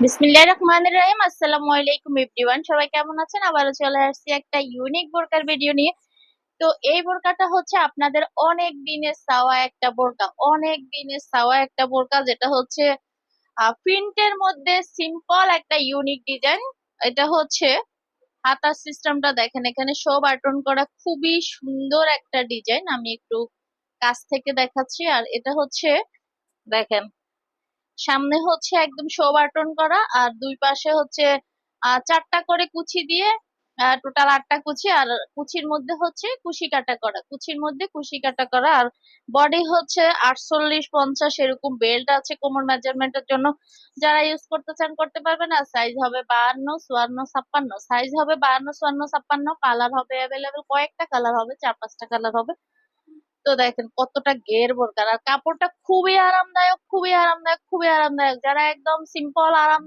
বিসমিল্লাহির রহমানির রহিম। আসসালামু আলাইকুম এভরিওয়ান, সবাই কেমন আছেন? আবারও চলে আসছি একটা ইউনিক বোরকার ভিডিও নিয়ে। তো এই বোরকাটা হচ্ছে আপনাদের অনেক দিনের চাওয়া একটা বোরকা, অনেক দিনের চাওয়া একটা বোরকা, যেটা হচ্ছে প্রিন্টের মধ্যে সিম্পল একটা ইউনিক ডিজাইন। এটা হচ্ছে হাতার সিস্টেমটা দেখেন, এখানে শো বাটন করা, খুবই সুন্দর একটা ডিজাইন। আমি একটু কাছ থেকে দেখাচ্ছি। আর এটা হচ্ছে দেখেন, সামনে হচ্ছে একদম শো বাটন করা, আর দুই পাশে হচ্ছে চারটা করে কুচি দিয়ে টোটাল আটটা কুচি। আর কুচির মধ্যে হচ্ছে কুশি কাটা করা, কুচির মধ্যে কুশি কাটা করা। আর বডি হচ্ছে 48-50 এরকম বেল্ট আছে কোমর মেজারমেন্টের জন্য। যারা ইউজ করতে চান করতে পারবেন। আর সাইজ হবে 52, 54, 56। সাইজ হবে 52, 54, 56। কালার হবে অ্যাভেলেবেল, কয়েকটা কালার হবে, 4-5টা কালার হবে। তো দেখেন কতটা ঘের বোরকা, আর কাপড়টা খুবই আরামদায়ক, খুবই আরামদায়ক, খুবই আরামদায়ক। যারা একদম সিম্পল আরাম